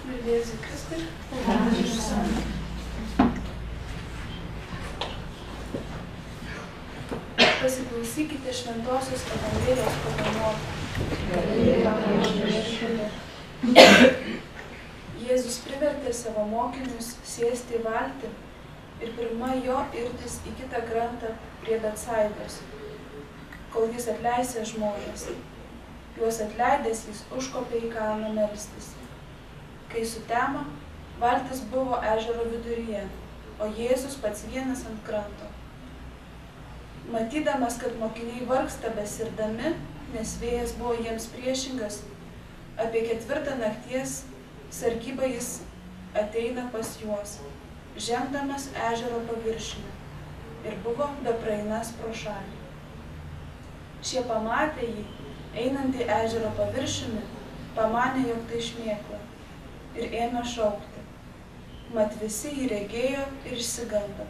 Jėzui Kristui. Pasiklausykite šventosios Evangelijos pagal Morkų. Jėzus privertė savo mokinius sėsti į valtį ir pirma jo irtis į kitą krantą prie Betsaidos, kol jis atleisė žmones. Juos atleidęs jis užkopė į kalną melstis. Kai sutemo, valtis buvo ežero viduryje, o Jėzus pats vienas ant kranto. Matydamas, kad mokiniai vargsta besirdami, nes vėjas buvo jiems priešingas, apie 4 nakties sargybą jis ateina pas juos, žengdamas ežero paviršiumi, ir buvo bepraeinas pro šalį. Šie pamatė jį, einantį ežero paviršiumi, pamanė, jog tai šmėkla, ir ėmė šaukti. Mat visi jį regėjo ir išsigando,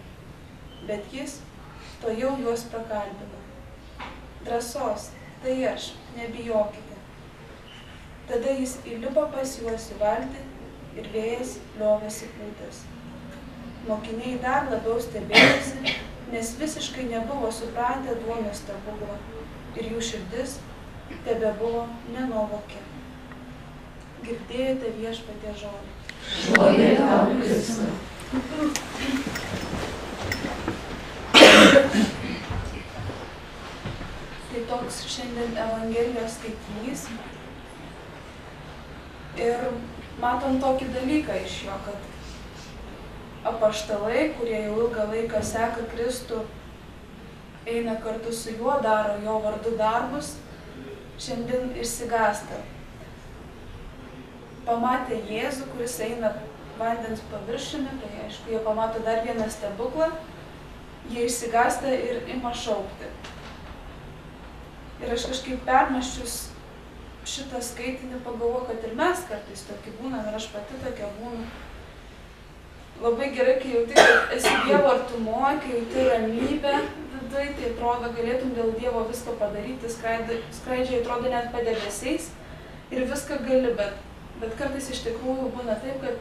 bet jis tuojau juos prakalbino. Drąsos, tai aš, nebijokite. Tada jis įlipo pas juos į valtį ir vėjas liovėsi pūtęs. Mokiniai dar labiau stebėjosi, nes visiškai nebuvo supratę duonos stebuklo ir jų širdis tebebuvo nenuovokia. Girdėjote Viešpaties žodį. Šlovė tau, Kristau. Tai toks šiandien Evangelijos skaitinys. Ir matom tokį dalyką iš jo, kad apaštalai, kurie jau ilgą laiką seka Kristų, eina kartu su juo, daro jo vardu darbus, šiandien išsigąsta. Pamatė Jėzų, kuris eina vandens paviršiumi, tai aišku, jie pamato dar vieną stebuklą, jie išsigąsta ir ima šaukti. Ir aš kažkaip permąsčius šitą skaitinį pagalvoju, kad ir mes kartais tokie būnam, ir aš pati tokia būnu. Labai gerai, kai jauti, kad esi Dievo artumoje, kai jauti ramybę viduje, tai atrodo, galėtum dėl Dievo viską padaryti, skraidžiai atrodo net padebesiais ir viską gali, bet kartais iš tikrųjų būna taip, kad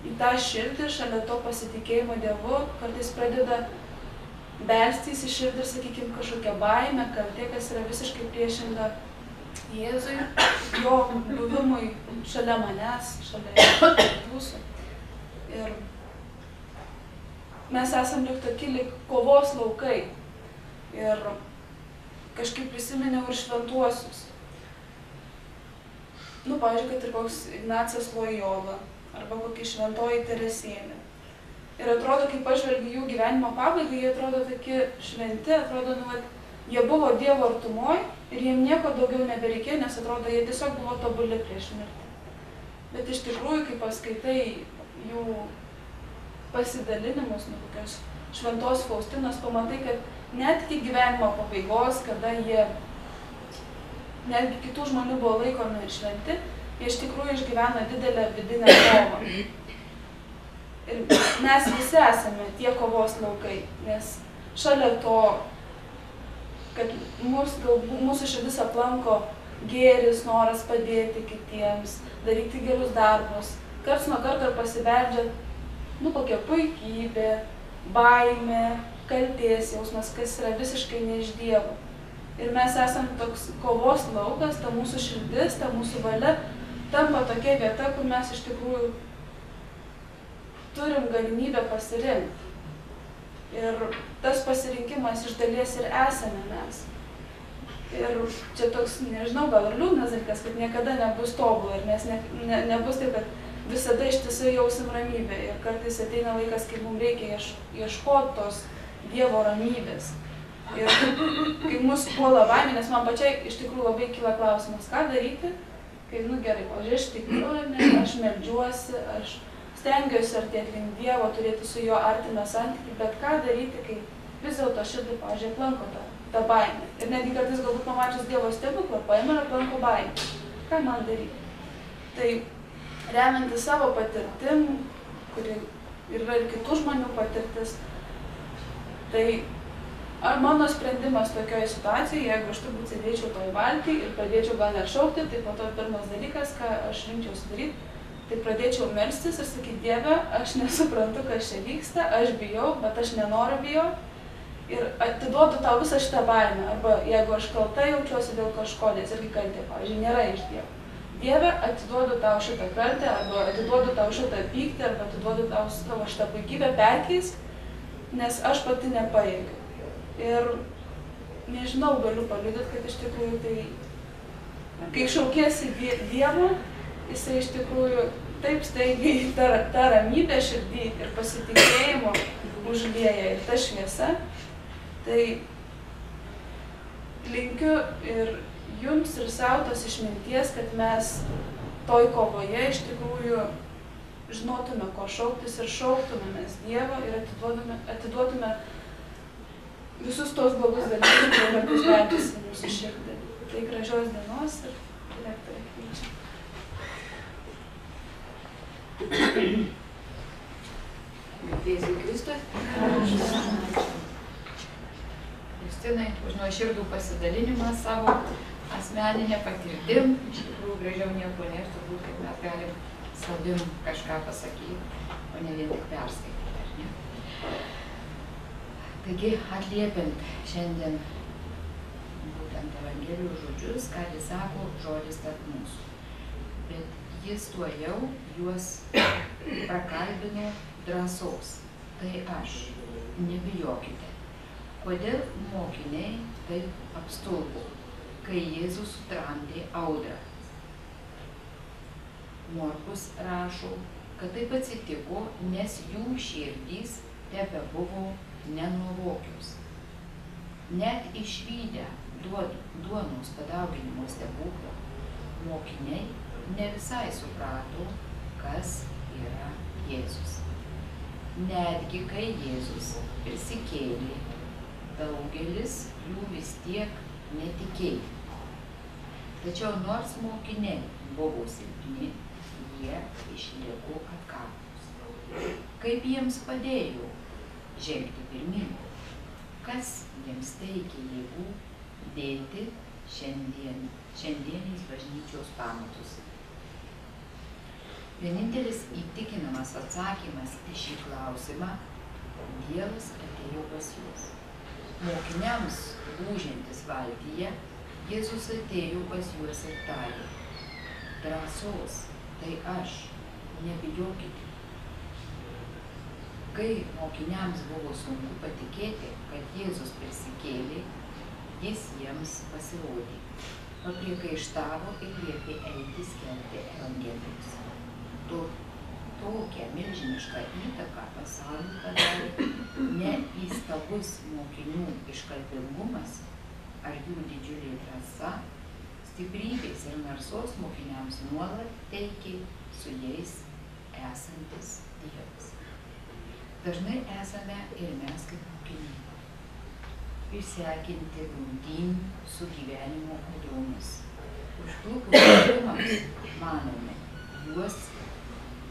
į tą širdį, šalia to pasitikėjimo Dievu, kartais pradeda belstys į širdį ir, sakykime, kažkokia baimė, kaltė, kas yra visiškai priešinga Jėzui, jo buvimui šalia manęs, šalia jūsų. Ir mes esam lyg tokie lyg kovos laukai. Ir kažkaip prisiminiau ir šventuosius. Pavyzdžiui, kad ir koks Ignacas Lojola, arba kokia šventoji Teresėlė. Ir atrodo, kai pažvelgi jų gyvenimo pabaigą, jie atrodo tokie šventi, atrodo, jie buvo Dievo artumoj ir jiem nieko daugiau nebereikėjo, nes atrodo, jie tiesiog buvo tobuli prieš mirtį. Bet iš tikrųjų, kai paskaitai jų pasidalinimus, kokios šventos Faustinos, pamatai, kad net iki gyvenimo pabaigos, kada jie netgi kitų žmonių buvo laikomi ir šventi, jie iš tikrųjų išgyvena didelę vidinę kovą. Ir mes visi esame tie kovos laukai, nes šalia to, kad mūsų širdis aplanko gėris, noras padėti kitiems, daryti gerus darbus, karts nuo karto pasibeldžia, kokia puikybė, baimė, kaltės jausmas, kas yra visiškai ne iš Dievo. Ir mes esame toks kovos laukas, ta mūsų širdis, ta mūsų valia tampa tokia vieta, kur mes iš tikrųjų turim galimybę pasirinkti. Ir tas pasirinkimas iš dalies ir esame mes. Ir čia toks, nežinau, gal ir liūdnas dalykas, kad niekada nebus tobula ir mes nebus taip, kad visada ištisai jausim ramybę. Ir kartais ateina laikas, kai mums reikia ieškoti tos Dievo ramybės. Ir kai mus puola baimė, nes man pačiai iš tikrųjų labai kyla klausimas, ką daryti, kai, gerai, pavyzdžiui, aš tikiu, aš meldžiuosi, aš stengiuosi artėti link Dievo, turėti su juo artimą santykį, bet ką daryti, kai vis dėlto širdį, pavyzdžiui, aplanko tą baimę. Ir netgi kartais galbūt pamačius Dievo stebuklą, paima ir aplanko baimę. Ką man daryti? Tai remiantis savo patirtim, kuri yra ir kitų žmonių patirtis, tai ar mano sprendimas tokioje situacijoje, jeigu aš turbūt sėdėčiau toj valty ir pradėčiau gal net šaukti, tai po to pirmas dalykas, ką aš rinkčiausi daryti, tai pradėčiau melstis ir sakyti, Dieve, aš nesuprantu, kas čia vyksta, aš bijau, bet aš nenoriu bijoti. Ir atiduodu tau visą šitą baimę. Arba jeigu aš kalta jaučiuosi dėl kažko, nes irgi kaltė, pavyzdžiui, nėra iš Dievo. Dieve, atiduodu tau šitą kaltę, arba atiduodu tau šitą pyktį, arba atiduodu tau savo šitą puikybę, perkeisk, nes aš pati nepajėgiu. Ir nežinau, galiu paliudyti, kad iš tikrųjų tai, kai šaukiesi Dievo, jisai iš tikrųjų taip staigiai ta ramybė širdį ir pasitikėjimo užlieja ir ta šviesa. Tai linkiu ir jums ir savo tos išminties, kad mes toj kovoje iš tikrųjų žinotume, ko šauktis ir šauktumėmės Dievo ir atiduotume visus tos blogus dalykus, kurie kartais beldžiasi į mūsų širdį. Tai gražios dienos ir direktorė kviečiu. Jėzui Kristui. Justinai, už nuoširdų pasidalinimą savo asmeninę patirtim. Iš tikrųjų, gražiau nieko nėra, turbūt, kaip mes galim savim kažką pasakyti, o ne vien tik perskaityti, ar ne? Taigi, atliepiant šiandien būtent Evangelijos žodžius, ką jis sako, žodis tarp mūsų. Bet jis tuojau juos prakalbino drąsos. Tai aš, nebijokite. Kodėl mokiniai taip apstulbo, kai Jėzus sutramdė audrą? Morkus rašo, kad taip atsitiko, nes jų širdys tebebuvo nenuovokios. Net išvydę duonos padauginimo stebuklą, mokiniai ne visai suprato, kas yra Jėzus. Netgi kai Jėzus prisikėlė, daugelis jų vis tiek netikėjo. Tačiau nors mokiniai buvo silpni, jie išliko atkaklūs. Kaip jiems padėjo žengti pirmyn? Kas jiems teikė jėgų dėti šiandieniais bažnyčios pamatus? Vienintelis įtikinamas atsakymas į šį klausimą – Dievas atėjo pas juos. Mokiniams lūžiantis valtyje, Jėzus atėjo pas juos ir tarė: drąsos, tai aš, nebijokite. Kai mokiniams buvo sunku patikėti, kad Jėzus prisikėlė, jis jiems pasirodė, papriekaištavo ir liepė eiti skelbti Evangelijos. Tokią milžinišką įtaką pasauliui padarė ne įstabus mokinių iškalbingumas ar jų didžiulė drąsa, stiprybės ir narsos mokiniams nuolat teikė su jais esantis Dievas. Dažnai esame ir mes kaip mokiniai, išsekinti grumtyn su gyvenimo audromis. Užklupus audromams, manome, juos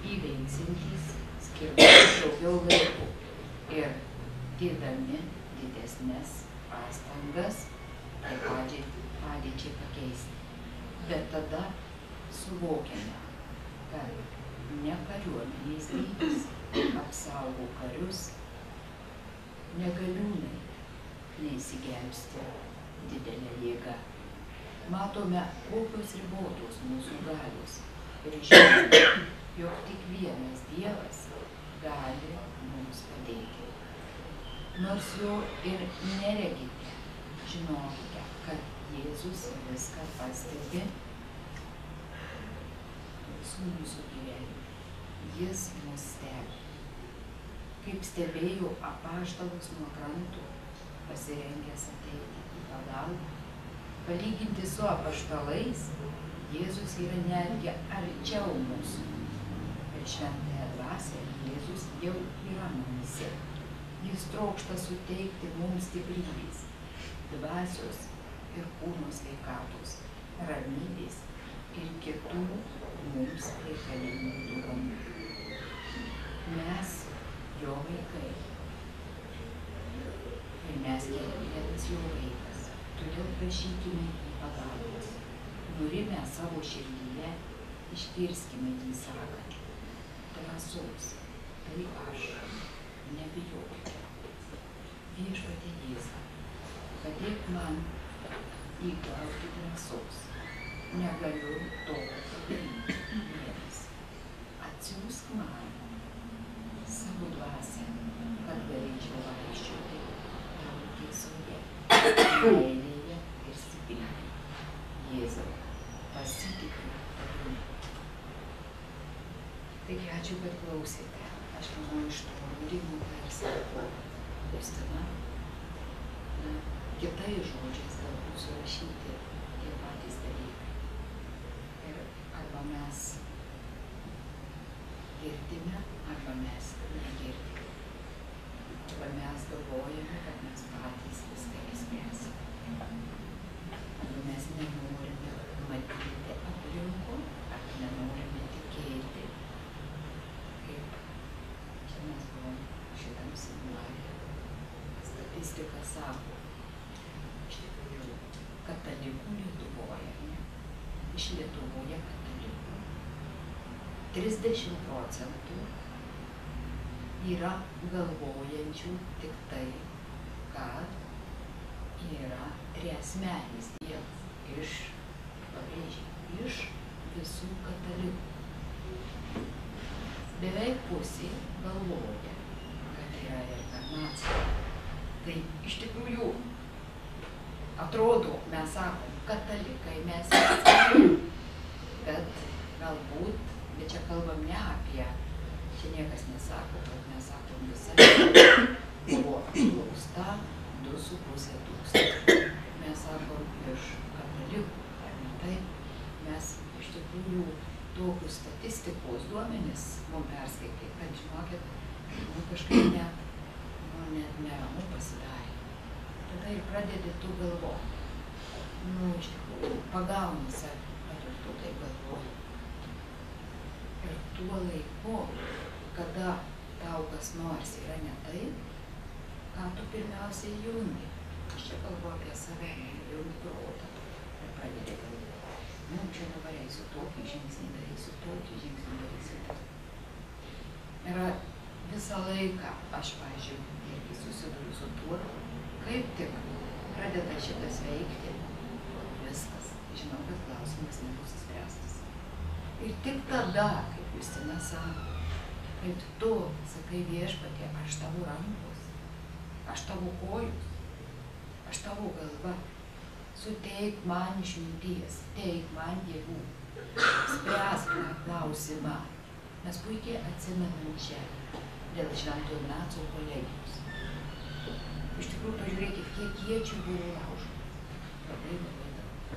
įveiksintys skirdami daugiau laiko ir dėdami didesnes pastangas tai padėčiai pakeisti. Bet tada suvokiame, kad ne kariuomenės dydis apsaugo karius, negaliūnai neįsigelbsti didelę jėgą. Matome, kokios ribotos mūsų galios ir žinome, jog tik vienas Dievas gali mums padėti. Nors jo ir neregite, žinokite, kad Jėzus viską pastebi visų mūsų gyvenimų. Jis mus stebi. Kaip stebėjo apaštalus nuo kranto, pasirengęs ateiti į pagalbą, palyginti su apaštalais, Jėzus yra netgi arčiau mūsų. Per šventąją dvasią Jėzus jau yra mumyse. Jis trokšta suteikti mums stiprybės, dvasios ir kūno sveikatos, ramybės ir kitų mums reikalingų dovanų. Mes jo vaikai. Ir mes kiekvienas jo vaikas. Todėl prašykime į pagalbos. Nurimę savo širdyje, išgirskime jį sakant: drąsos. Tai aš, nebijokite. Viešpatie Jėzau, padėk man įgauti drąsos. Negaliu to padaryti vienas. Atsiųsk man savo dvasią, kad galėčiau vaikščioti tavo tiesoje, meilėje ir stiprybėje. Jėzau, pasitikiu tavimi. Taigi ačiū, kad klausėte. Aš manau, iš to liūdimų persako Justina. Kitais žodžiais galbūt surašyti tie patys dalykai. Ir arba mes girdime, arba mes negirdime. Arba mes galvojame, kad mes patys viską išspręsime. Arba mes nenorime matyti aplinkų, arba nenorime tikėti, kaip čia mes buvom šitam seminare. Statistika sako, iš tikrųjų, katalikų Lietuvoje, iš Lietuvoje katalikų 30% yra galvojančių tik tai, kad yra triasmenis Dievas iš, pabrėžiu, iš visų katalikų. Beveik pusė galvoja, kad yra reinkarnacija. Tai iš tikrųjų atrodo, mes sakom, katalikai mes esame, bet galbūt, bet čia kalbam ne apie, čia niekas nesako, kad mes sakom visą, buvo apklausta 2,5 tūkstančių. Mes sakom iš katalikų, ar ne taip, mes iš tikrųjų tokius statistikos duomenis mums perskaitė, kad žinokit, kažkaip net neramu pasidarė. Tada ir pradedi tu galvoti. Iš tikrųjų, pagauni save, ar ir tu taip galvoji. Ir tuo laiku, kada tau kas nors yra ne taip, ką tu pirmiausiai jungi. Aš čia kalbu apie save, jungi protą. Ir pradedi galvoti. Čia dabar eisiu tokį žingsnį, darysiu tokį žingsnį, darysiu. Yra visą laiką, aš, pavyzdžiui, irgi susiduriu su tuo, kaip tik pradeda šitas veikti, viskas. Žinau, kad klausimas nebus įspręstas. Ir tik tada, kaip Justina sako, kaip tu sakai Viešpatie, aš tavo rankos, aš tavo kojos, aš tavo galva, suteik man išminties, teik man jėgų, spręsk tą klausimą. Mes puikiai atsimenam čia dėl Švento Ignaco kolegijos. Iš tikrųjų, pažiūrėkit, kiek iečių buvo laužoma. Labai daug.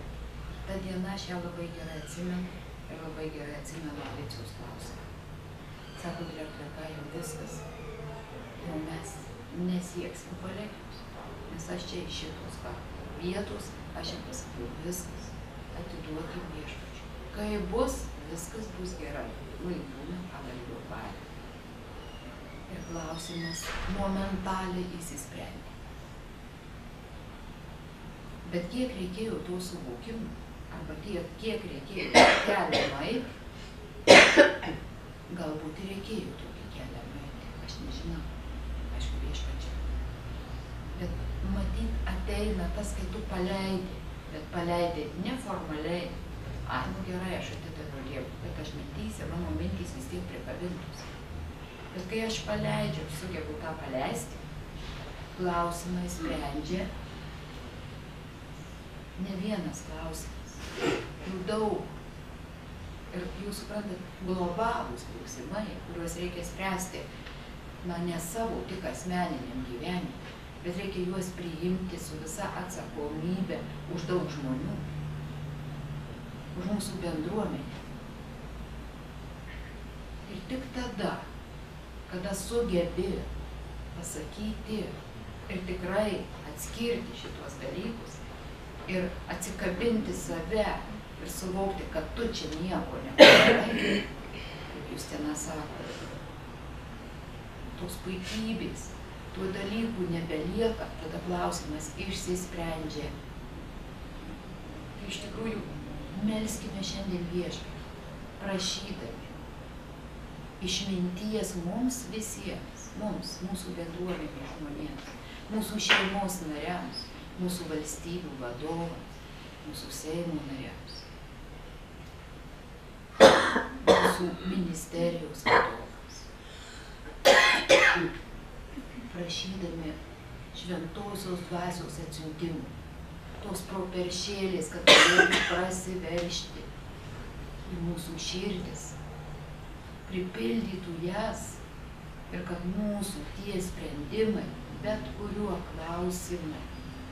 Ta diena aš ją labai gerai atsimenu ir labai gerai atsimenu Alicijos klausimą. Sako, direktorė, jau viskas, jau mes nesieksim kolegijos, nes aš čia iš šitos vietos, aš jam pasakiau, viskas, atiduokim Viešpačiui. Kai bus, viskas bus gerai, laimūna pagal jo valią. Ir klausimas momentaliai įsisprendė. Bet kiek reikėjo to suvokimo, arba kiek reikėjo kelią nueiti, galbūt ir reikėjo tokį kelią nueiti, aš nežinau, aišku, Viešpačiui. Bet matyt, ateina tas, kai tu paleidi, bet paleidi neformaliai. Ai, gerai, aš atidaviau Dievui, bet aš mintyse, mano mintys vis tiek prikabintos. Bet kai aš paleidžiu, sugebu tą paleisti, klausimai sprendžia ne vienas klausimas, jų daug. Ir jūs suprantat, globalūs klausimai, kuriuos reikia spręsti, ne savo tik asmeniniam gyvenimui, bet reikia juos priimti su visa atsakomybė už daug žmonių, už mūsų bendruomenę. Ir tik tada, kada sugebi pasakyti ir tikrai atskirti šitos dalykus ir atsikabinti save ir suvokti, kad tu čia nieko nepadarai, kaip Justina sako, tos puikybės, tų dalykų nebelieka, tada klausimas išsisprendžia. Iš tikrųjų, melskime šiandien Viešpatį, prašydami išminties mums visiems, mums, mūsų bendruomenės žmonėms, mūsų šeimos nariams, mūsų valstybių vadovams, mūsų Seimo nariams, mūsų ministerijos vadovams. Prašydami šventosios dvasios atsiuntimų, tos properšėlės, kad galėtų prasiveržti į mūsų širdis, pripildytų jas ir kad mūsų tie sprendimai bet kuriuo klausimu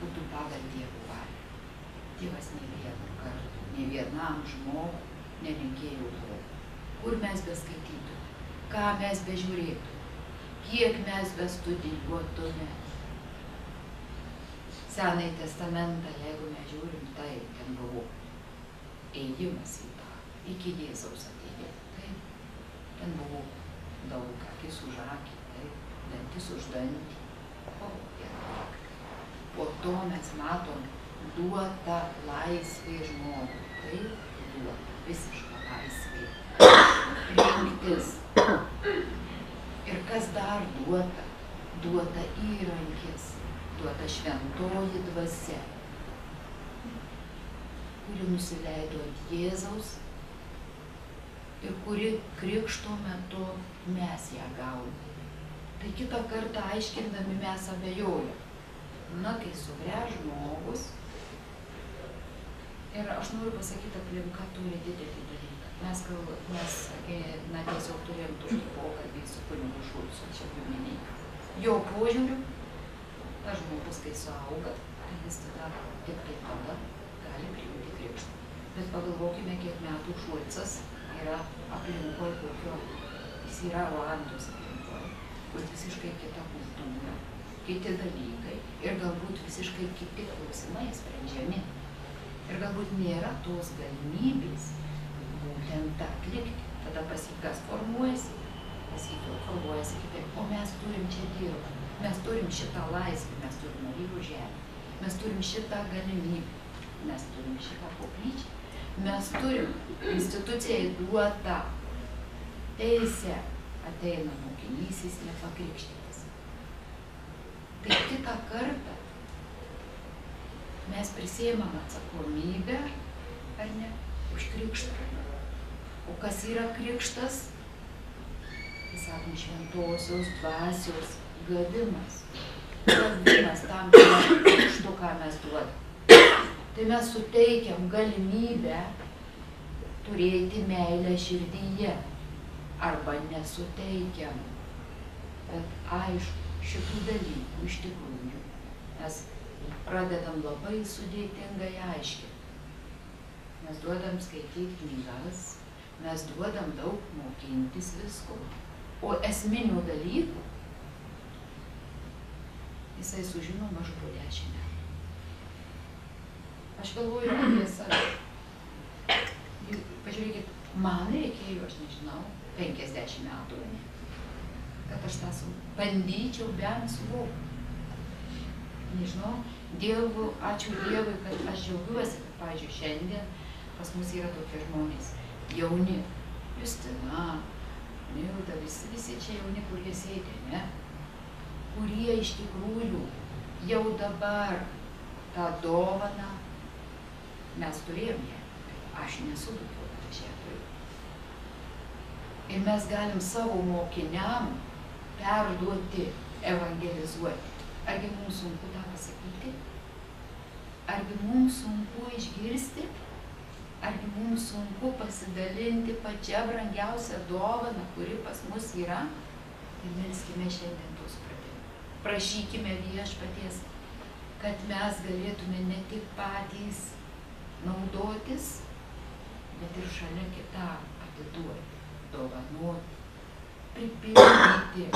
būtų pagal Dievo valią. Dievas nei vienu kartu, nei vienam žmogui nelinkėjo blogo. Kur mes beskaitytume, ką mes bežiūrėtume, kiek mes bestudijuotume. Senąjį testamentą, jeigu mes žiūrim, tai ten buvo ėjimas į tą, iki Jėzaus atėjimo. Taip, ten buvo daug, akis už akį, taip, dantis už dantį. Po to mes matom duotą laisvę žmogui. Taip, duota, visiška laisvė. Rinktis. Ir kas dar duota? Duota įrankis, duota šventoji dvasia, kuri nusileido ant Jėzaus ir kuri krikšto metu mes ją gauname. Tai kitą kartą aiškindami mes abejojame. Na, kai sugręš žmogus, ir aš noriu pasakyti, aplinka turi didelį dalyką. Mes tiesiog turėjom tokį pokalbį su kunigu Šulcu, čia minėjau. Jo požiūriu, tas žmogus, kai suauga, tai jis tada tik tai tada gali priimti krikštą. Bet pagalvokime, kiek metų Šulcas yra aplinkoje kokio, jis yra Ruandos aplinkoje, kur visiškai kita kultūra, kiti dalykai ir galbūt visiškai kiti klausimai sprendžiami. Ir galbūt nėra tos galimybės būtent tą atlikti. Tada pas jį kas formuojasi, pas jį formuojasi kitaip. O mes turim čia dirbti, mes turim šitą laisvę, mes turim Marijos žemę, mes turim šitą galimybę, mes turim šitą koplyčią, mes turim institucijai duotą teisę. Ateina mokinys, jis nepakrikštytas. Tai kitą kartą mes prisiimam atsakomybę, ar ne, už krikštą. O kas yra krikštas? Tai sakom, šventosios dvasios gavimas. Gavimas tam krikštu, ką mes duodam. Tai mes suteikiam galimybę turėti meilę širdyje. Arba nesuteikiam. Bet aišku, šitų dalykų iš tikrųjų mes pradedam labai sudėtingai aiškinti. Mes duodam skaityti knygas, mes duodam daug mokintis visko, o esminių dalykų jisai sužino maždaug po 10 metų. Aš galvoju apie save. Pažiūrėkit, man reikėjo, aš nežinau, 50 metų, kad aš tą bandyčiau bent suvokti. Nežinau, Dievu, ačiū Dievui, kad aš džiaugiuosi, kad, pavyzdžiui, šiandien pas mus yra tokie žmonės, jauni, Justina, Milda, visi čia jauni, kurie sėdi, ne? Kurie iš tikrųjų jau dabar tą dovaną mes turėjom ją. Aš nesuvokiau, kad aš ją turiu. Ir mes galim savo mokiniam perduoti, evangelizuoti. Argi mums sunku tą pasakyti? Argi mums sunku išgirsti? Argi mums sunku pasidalinti pačią brangiausią dovaną, kuri pas mus yra? Ir melskime šiandien to supratimo. Prašykime Viešpaties, kad mes galėtume ne tik patys naudotis, bet ir šalia kitam atiduoti, dovanoti, pripildyti.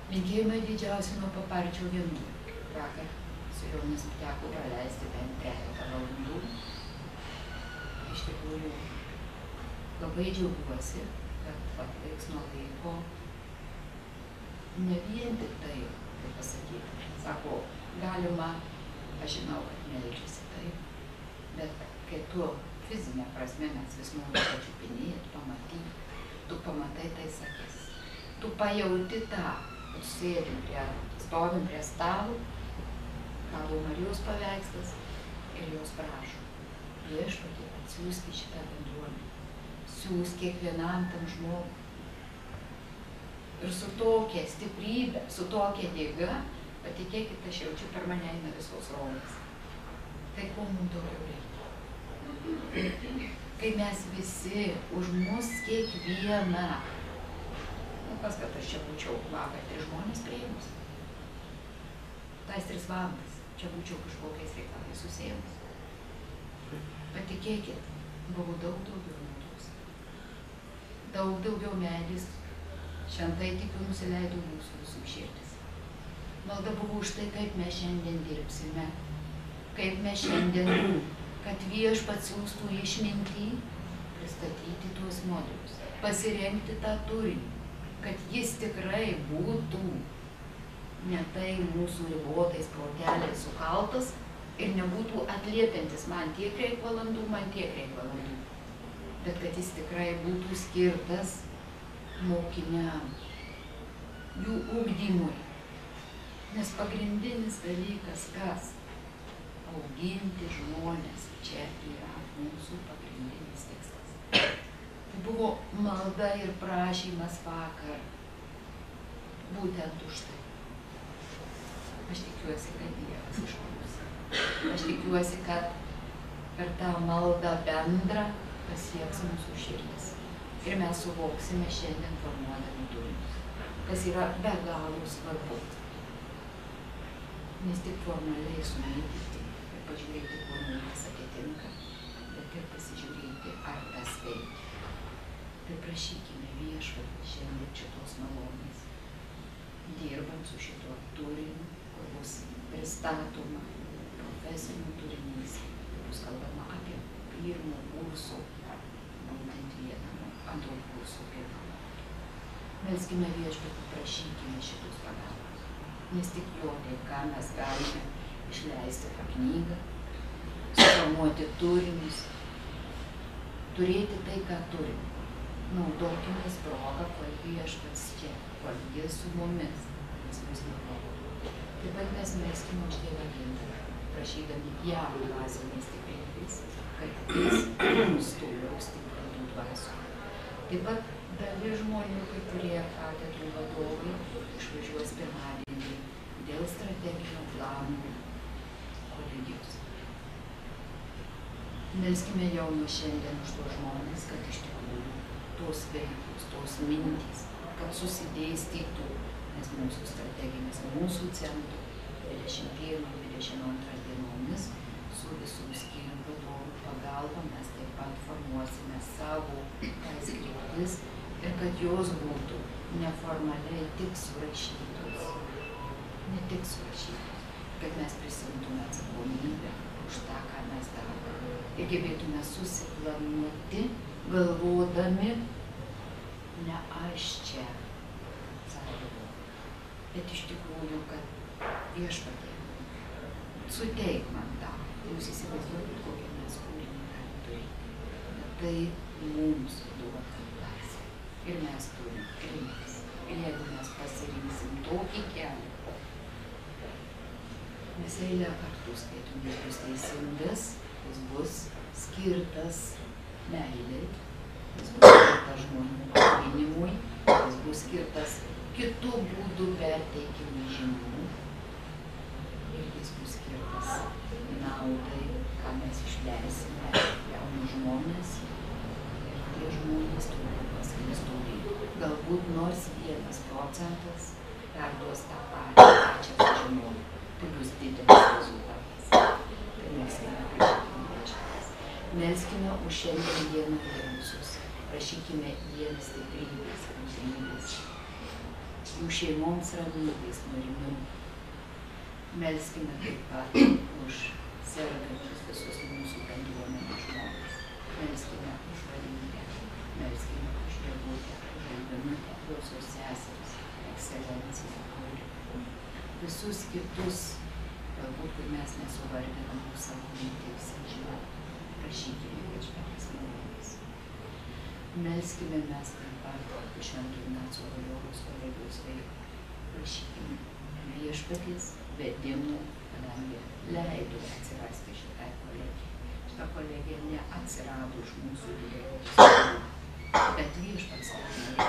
Linkėjimai didžiausi nuo Paparčio vienuolių. Vakar su jomis teko praleisti bent 3 valandų. Iš tikrųjų, labai džiaugiuosi, kad laiks nuo laiko ne vien tik tai, kaip pasakyti, sako, galima, aš žinau, kad nereiškiasi taip, bet kai tu fizinė prasme mes vis norim pačiupinėti, tu pamatai tais akis. Tu pajauti tą, stovim prie stalo, kabo Marijos paveikslas ir jos prašo. Viešpatie, atsiųsk į šitą bendruomenę, siūsk kiekvienam tam žmogui. Ir su tokia stiprybė, su tokia jėga, patikėkit, aš jaučiu per mane eina visos rolės. Tai ko mums daugiau reikia? Kai mes visi, už mus kiekvieną, kas kad aš čia būčiau vakar 3 žmonės priėmus. Tais 3 valandas, čia būčiau kažkokiais reikalais susėjimus. Patikėkit, buvo daug daugiau naudos. Daug daugiau meilės, šventai tikiu nusileido mūsų visų širdis. Malda buvo už tai, kaip mes šiandien dirbsime, kaip mes šiandien, kad viešpats siųstų išmintį, pristatyti tuos modelius, pasirengti tą turinį, kad jis tikrai būtų ne tai mūsų ribotais proteliais sukaltas ir nebūtų atliepiantis man tiek reik valandų, bet kad jis tikrai būtų skirtas mokiniam, jų ugdymui. Nes pagrindinis dalykas, kas? Auginti žmonės, čia yra mūsų pagrindinis tikslas. Tai buvo malda ir prašymas vakar, būtent už tai. Aš tikiuosi, kad Dievas išklausys. Aš tikiuosi, kad per tą maldą bendrą pasieks mūsų širdis. Ir mes suvoksime šiandien formuodami turinius, kas yra be galo svarbu. Nes tik formaliai sumėtyti ir pažiūrėti, kur mums atitinka, bet ir pasižiūrėti, ar tas veikia. Tai prašykime viešpatį šiandien šitos malonės, dirbant su šituo turiniu, kur bus pristatoma profesinių turinys, bus kalbama apie 1 kurso, būtent 2 kurso 1. Melskime viešpatį, prašykime šitus pagalbos. Nes tik jo dėka mes galime išleisti tą knygą, suformuoti turinius, turėti tai, ką turime. Naudokimės progą, kol viešpats čia, kol jis su mumis, jis mus nevaldo. Taip pat mes melskime už Dievą gintarą, prašydami jam dvasinės stiprybės, kad jis mus toliau stiprintų dvasių. Taip pat dalis žmonių, kai kurie katedrų vadovai, išvažiuos pirmadienį dėl strateginio plano kolegijos. Melskime jau nuo šiandien už tuos žmonės, kad iš tikrųjų tos veiklos, tos mintys, kad susidėstytų, nes mūsų strateginis, mūsų centro 21-22 dienomis su visų skyrių vadovų pagalba mes taip pat formuosime savo tais kryptis ir kad jos būtų neformaliai tik surašytos, ne tik surašytos, kad mes prisimtume atsakomybę už tą, ką mes darome ir gebėtume susiplanuoti, galvodami, ne aš čia sąlygoju, bet iš tikrųjų, kad viešpatie suteik man tą. Jūs įsivaizduokit, kokią mes kūrinį galime turėti. Bet tai mums duota laisvė. Ir mes turim rinktis. Ir jeigu mes pasirinksim tokį kelią, mes eilę kartų skaitom, jis bus teisingas, jis bus skirtas meilei, jis bus skirtas žmonių auginimui, jis bus skirtas kitų būdų perteikimui žinių ir jis bus skirtas naudai, ką mes išleisime jaunus žmonės ir tie žmonės turi paskleistų veiklų. Galbūt nors 1% perduos tą pačią žinojimą. Tai bus didelis rezultatas. Tai melskime, prašykime viešpaties. Melskime už šiandien dieną mirusius. Prašykime jiems stiprybės, kantrybės, jų šeimoms ramybės, nurimimų. Melskime taip pat už sergančius visus mūsų bendruomenės žmonės. Melskime už Valindę, melskime už Gegutę, už Albanutę, josios seseris, ekscelenciją, visus kitus, galbūt, kur mes nesuvardinam savo mintis, žinot, prašykime viešpaties malonės. Melskime mes taip pat už Švento Ignaco Lojolos kolegijos veiklą. Prašykime viešpaties vedimų, kadangi leido atsirasti šitai kolegijai. Šita kolegija neatsirado iš mūsų didelių, bet viešpats leido.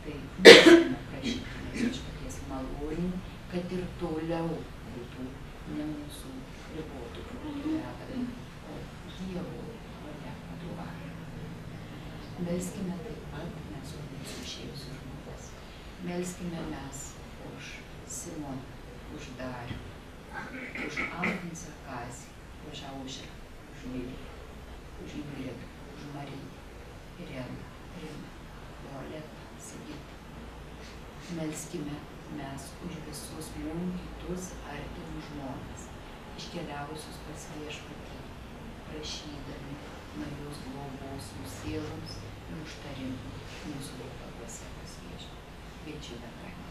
Tai melskime, prašykime viešpaties malonių, kad ir toliau būtų ne mūsų ribotų protų vedami, o Dievo valia vadovavimą. Melskime taip pat mes už mūsų išėjusius žmones. Melskime mes už Simoną, už Darių, už Alvinsą Kazį, už Aušrą, už Liliją, už Ingridą, už Mariją, Ireną, Rimą, Violetą, Sigitą. Melskime mes už visus mums kitus artimus žmones, iškeliavusius pas viešpatį, prašydami naujos globos jų sieloms ir užtarimų mūsų reikaluose pas viešpatį. Kviečiu bendravimą.